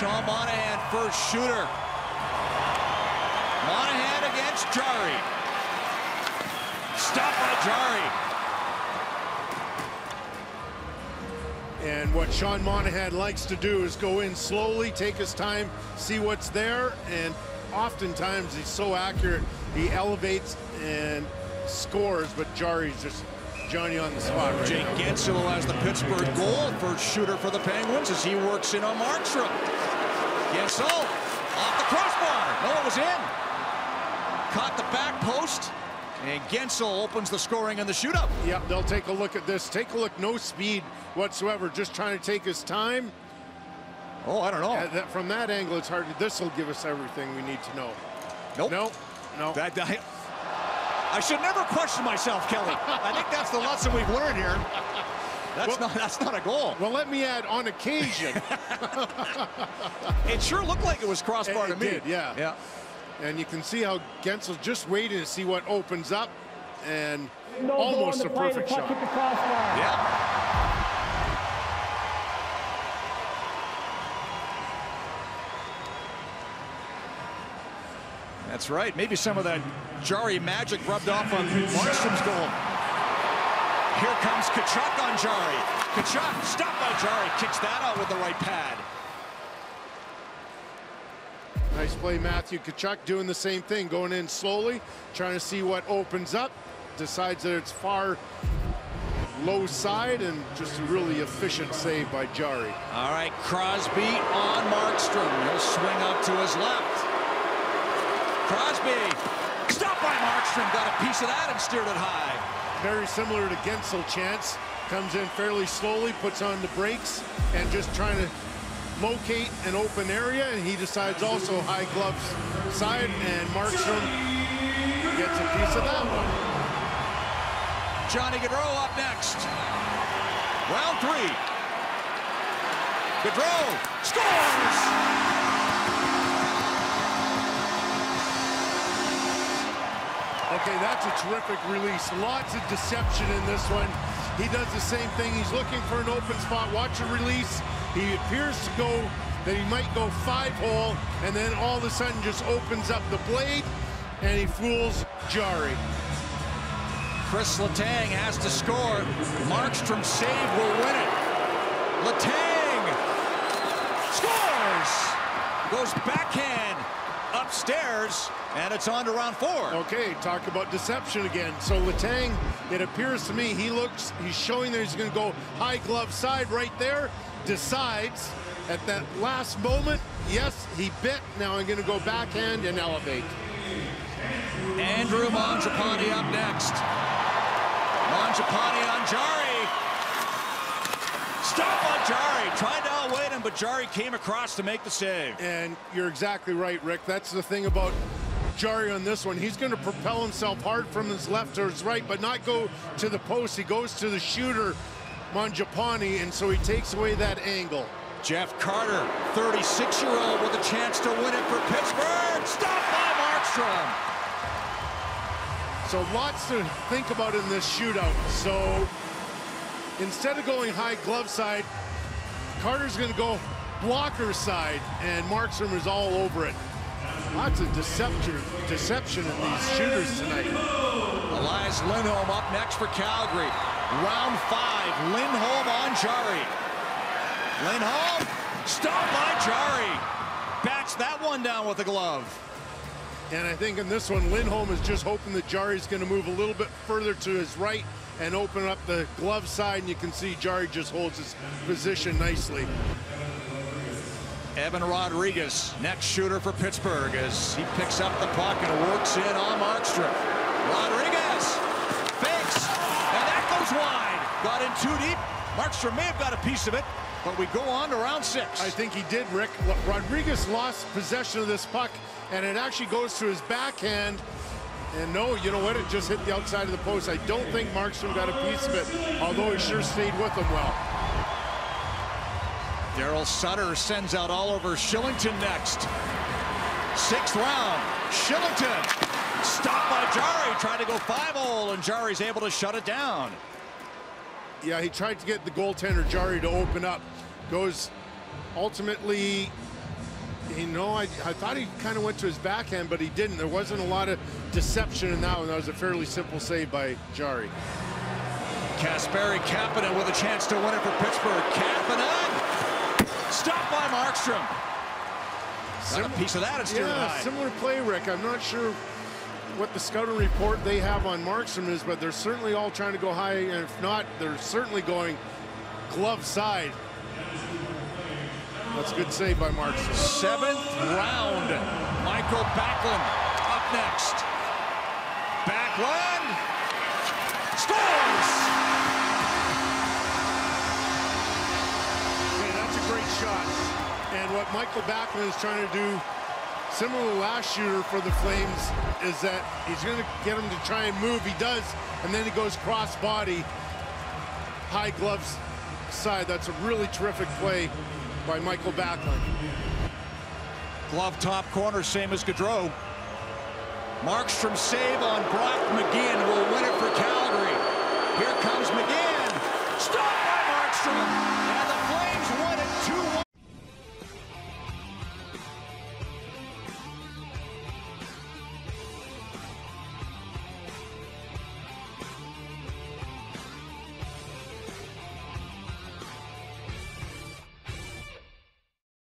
Sean Monahan, first shooter. Monahan against Jarry. Stop by Jarry. And what Sean Monahan likes to do is go in slowly, take his time, see what's there, and oftentimes he's so accurate, he elevates and scores, but Jarry's just Johnny on the spot right Jake now. Guentzel has the Pittsburgh goal, first shooter for the Penguins as he works in on Markstrom. Guentzel off the crossbar. No, it was in. Caught the back post, and Guentzel opens the scoring in the shootout. Yep, they'll take a look at this. Take a look, no speed whatsoever, just trying to take his time. Oh, I don't know. From that angle, it's hard. This will give us everything we need to know. Nope. Nope. No. I should never question myself, Kelly. I think that's the lesson we've learned here. That's not a goal. Well, let me add, on occasion. It sure looked like it was crossbar to me. It did, yeah. Yeah. And you can see how Guentzel's just waiting to see what opens up, and No almost a perfect shot. Yeah. That's right. Maybe some of that Jarry magic rubbed off on Markstrom's goal. Here comes Tkachuk on Jarry. Tkachuk, stopped by Jarry, kicks that out with the right pad. Nice play, Matthew Tkachuk doing the same thing, going in slowly, trying to see what opens up, decides that it's far low side, and just a really efficient save by Jarry. All right, Crosby on Markstrom. He'll swing up to his left. Crosby, stopped by Markstrom, got a piece of that and steered it high. Very similar to Guentzel chance, comes in fairly slowly, puts on the brakes, and just trying to locate an open area, and he decides also high gloves side, and Markstrom gets a piece of that one. Johnny Gaudreau up next. Round 3. Gaudreau scores! Okay, that's a terrific release. Lots of deception in this one. He does the same thing. He's looking for an open spot. Watch the release. He appears to go, that he might go 5-hole, and then all of a sudden just opens up the blade, and he fools Jarry. Chris Letang has to score. Markstrom's save will win it. Letang scores! Goes backhand upstairs, and it's on to round 4. Okay, talk about deception again. So Letang, it appears to me, he's showing that he's going to go high glove side right there, decides at that last moment, yes, he bit, now I'm going to go backhand and elevate. Andrew Mangiapane up next. Mangiapane on Jarry. Stop on Jarry. Tried to outweigh him, but Jarry came across to make the save. And you're exactly right, Rick. That's the thing about Jarry on this one. He's going to propel himself hard from his left to his right, but not go to the post. He goes to the shooter, Mangiapane, and so he takes away that angle. Jeff Carter, 36-year-old with a chance to win it for Pittsburgh. Stopped by Markstrom. So lots to think about in this shootout. So instead of going high glove side, Carter's going to go blocker side, and Markstrom is all over it. Lots of deception in these shooters tonight. Elias Lindholm up next for Calgary. Round 5, Lindholm on Jarry. Lindholm, stopped by Jarry. Bats that one down with a glove. And I think in this one, Lindholm is just hoping that Jarry's going to move a little bit further to his right and open up the glove side, and you can see Jarry just holds his position nicely. Evan Rodriguez, next shooter for Pittsburgh, as he picks up the puck and works in on Markstrom. Rodriguez fakes, and that goes wide. Got in too deep. Markstrom may have got a piece of it, but we go on to round 6. I think he did, Rick. Rodriguez lost possession of this puck, and it actually goes to his backhand. And no, you know what? It just hit the outside of the post. I don't think Markstrom got a piece of it, although he sure stayed with him well. Daryl Sutter sends out Oliver Shillington next. 6th round, Shillington stopped by Jarry, tried to go 5-hole, and Jarry's able to shut it down. Yeah, he tried to get the goaltender Jarry to open up. Goes ultimately You know, I thought he kind of went to his backhand, but he didn't. There wasn't a lot of deception in that one. That was a fairly simple save by Jari. Kasperi Kapanen with a chance to win it for Pittsburgh. Kapanen! Stopped by Markstrom. Got a piece of that and steered it high. Similar play, Rick. I'm not sure what the scouting report they have on Markstrom is, but they're certainly all trying to go high, and if not, they're certainly going glove side. That's a good save by Markstrom. 7th round. Michael Backlund up next. Backlund scores! Okay, that's a great shot. And what Michael Backlund is trying to do, similar to last year for the Flames, is that he's going to get him to try and move. He does, and then he goes cross body, high gloves side. That's a really terrific play by Michael Backlund. Glove top corner, same as Gaudreau. Markstrom save on Brock McGinn will